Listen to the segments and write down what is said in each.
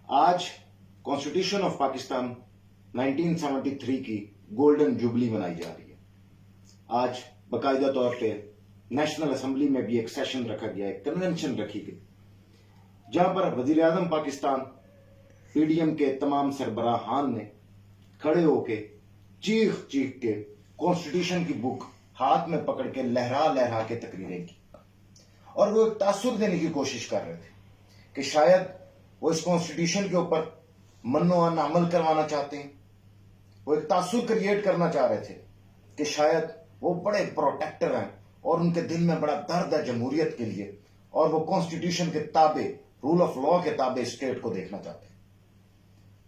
आज constitution of Pakistan 1973 की golden jubilee मनाई जा रही है। आज बाकायदा तौर पे नेशनल असेंबली में भी एक सेशन रखा गया, एक कन्वेंशन रखी गई, जहां पर वजीर आजम पाकिस्तान पीडीएम के तमाम सरबराहान ने खड़े होके चीख चीख के कॉन्स्टिट्यूशन की बुक हाथ में पकड़ के लहरा लहरा के तकरीरें की, और वो एक तासुर देने की कोशिश कर रहे थे कि शायद वो इस कॉन्स्टिट्यूशन के ऊपर मन्नो-अन अमल करवाना चाहते हैं। वो एक तासुर क्रिएट करना चाह रहे थे कि शायद वो बड़े प्रोटेक्टर हैं और उनके दिल में बड़ा दर्द है जमहूरियत के लिए, और वो कॉन्स्टिट्यूशन के ताबे, रूल ऑफ लॉ के ताबे स्टेट को देखना चाहते हैं।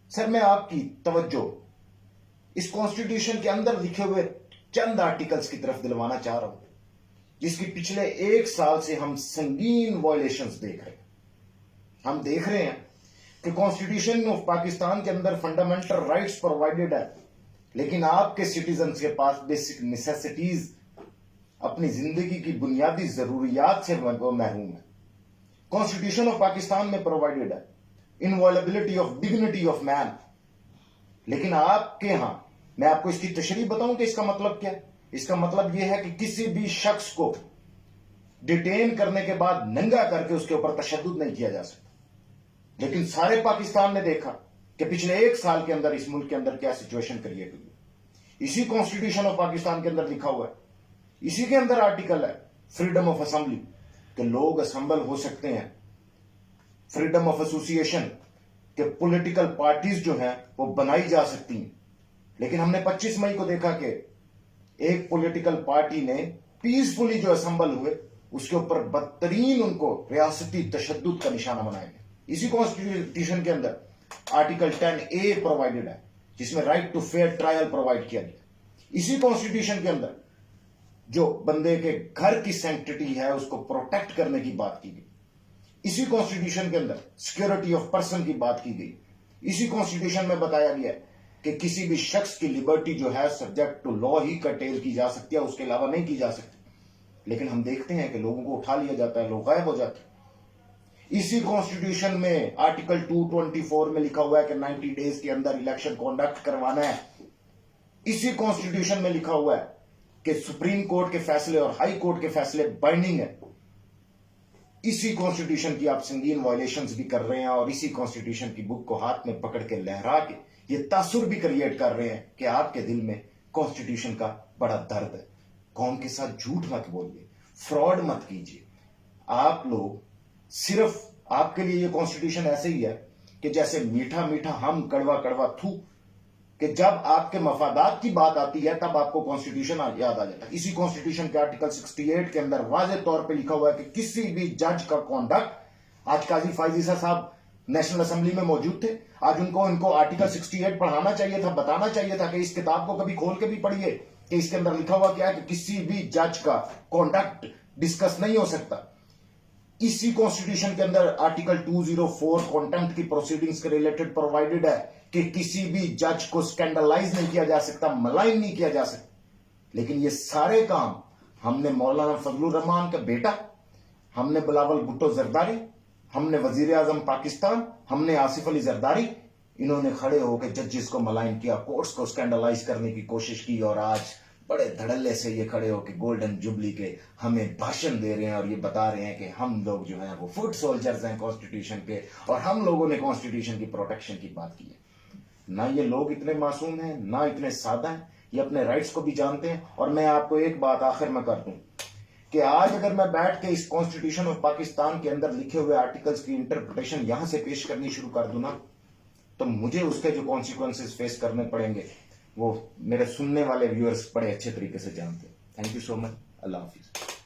सर, मैं आपकी तवज्जो इस कॉन्स्टिट्यूशन के अंदर लिखे हुए चंद आर्टिकल्स की तरफ दिलवाना चाह रहा हूं, जिसकी पिछले एक साल से हम संगीन वायलेशंस देख रहे हैं। हम देख रहे हैं कि कॉन्स्टिट्यूशन ऑफ पाकिस्तान के अंदर फंडामेंटल राइट्स प्रोवाइडेड है, लेकिन आपके सिटीजन्स के पास बेसिक नेसेसिटीज, अपनी जिंदगी की बुनियादी जरूरियात से वो महरूम है। कॉन्स्टिट्यूशन ऑफ पाकिस्तान में प्रोवाइडेड है इनवॉलेबिलिटी ऑफ डिग्निटी ऑफ मैन, लेकिन आपके यहां, मैं आपको इसकी तशरीह बताऊं कि इसका मतलब क्या है। इसका मतलब यह है कि किसी भी शख्स को डिटेन करने के बाद नंगा करके उसके ऊपर तशद्दुद नहीं किया जा सकता। लेकिन सारे पाकिस्तान ने देखा कि पिछले एक साल के अंदर इस मुल्क के अंदर क्या सिचुएशन क्रिएट हुई है। इसी कॉन्स्टिट्यूशन ऑफ पाकिस्तान के अंदर लिखा हुआ है, इसी के अंदर आर्टिकल है फ्रीडम ऑफ असेंबली, कि लोग असेंबल हो सकते हैं, फ्रीडम ऑफ एसोसिएशन, कि पॉलिटिकल पार्टीज जो हैं वो बनाई जा सकती हैं। लेकिन हमने 25 मई को देखा कि एक पॉलिटिकल पार्टी ने पीसफुली जो असेंबल हुए, उसके ऊपर बदतरीन उनको रियासती तशद्दुद का निशाना बनाया गया। इसी कॉन्स्टिट्यूशन के अंदर आर्टिकल 10A प्रोवाइडेड है, जिसमें right to fair trial provide किया गया। इसी कॉन्स्टिट्यूशन के अंदर जो बंदे के घर की सैंक्टिटी है उसको प्रोटेक्ट करने की बात की गई। इसी कॉन्स्टिट्यूशन के अंदर सिक्योरिटी ऑफ पर्सन की बात की गई। इसी कॉन्स्टिट्यूशन में बताया गया है कि किसी भी शख्स की लिबर्टी जो है सब्जेक्ट टू लॉ ही कर्टेल की जा सकती है, उसके अलावा नहीं की जा सकती। लेकिन हम देखते हैं कि लोगों को उठा लिया जाता है, लोग गायब हो जाते हैं। इसी कॉन्स्टिट्यूशन में आर्टिकल 224 में लिखा हुआ है कि 90 डेज के अंदर इलेक्शन कंडक्ट करवाना है। इसी कॉन्स्टिट्यूशन में लिखा हुआ है कि सुप्रीम कोर्ट के फैसले और हाई कोर्ट के फैसले बाइंडिंग है। इसी कॉन्स्टिट्यूशन की आप संगीन वायलेशंस भी कर रहे हैं, और इसी कॉन्स्टिट्यूशन की बुक को हाथ में पकड़ के लहरा के ये तासुर भी क्रिएट कर रहे हैं कि आपके दिल में कॉन्स्टिट्यूशन का बड़ा दर्द है। कौम के साथ झूठ मत बोलिए, फ्रॉड मत कीजिए। आप लोग सिर्फ, आपके लिए ये कॉन्स्टिट्यूशन ऐसे ही है कि जैसे मीठा मीठा हम, कड़वा कड़वा थू, कि जब आपके मफादात की बात आती है तब आपको कॉन्स्टिट्यूशन याद आ जाता है। इसी कॉन्स्टिट्यूशन के आर्टिकल 68 के अंदर वाज़ेह तौर पे लिखा हुआ है कि किसी भी जज का कॉन्डक्ट, आज काजी फायजीसा साहब नेशनल असेंबली में मौजूद थे, आज इनको आर्टिकल 68 पढ़ाना चाहिए था, बताना चाहिए था कि इस किताब को कभी खोल के भी पढ़िए कि इसके अंदर लिखा हुआ क्या है कि किसी भी जज का कॉन्डक्ट डिस्कस नहीं हो सकता। इसी कॉन्स्टिट्यूशन के अंदर आर्टिकल 204 कॉन्टेम्प्ट की प्रोसीडिंग्स के रिलेटेड प्रोवाइडेड है कि किसी भी जज को स्कैंडलाइज नहीं किया जा सकता, मलाइन नहीं किया जा सकता। लेकिन ये सारे काम हमने मौलाना फजलुर रहमान का बेटा, हमने बिलावल भुट्टो जरदारी, हमने वजीर आजम पाकिस्तान, हमने आसिफ अली जरदारी, इन्होंने खड़े होकर जजेस को मलाइन किया, कोर्ट्स को स्कैंडलाइज करने की कोशिश की, और आज बड़े धड़ल्ले से ये खड़े होकर गोल्डन जुबली के हमें भाषण दे रहे हैं और ये बता रहे हैं कि हम लोग जो है वो फुट सोल्जर्स हैं कॉन्स्टिट्यूशन के, और हम लोगों ने कॉन्स्टिट्यूशन की प्रोटेक्शन की बात की है। ना ये लोग इतने मासूम हैं, ना इतने सादा हैं, ये अपने राइट्स को भी जानते हैं। और मैं आपको एक बात आखिर में कर दूं कि आज अगर मैं बैठ के इस कॉन्स्टिट्यूशन ऑफ पाकिस्तान के अंदर लिखे हुए आर्टिकल्स की इंटरप्रिटेशन यहां से पेश करनी शुरू कर दूं ना, तो मुझे उसके जो कॉन्सिक्वेंसेस फेस करने पड़ेंगे वो मेरे सुनने वाले व्यूअर्स बड़े अच्छे तरीके से जानते हैं। Thank you so much. Allah Hafiz.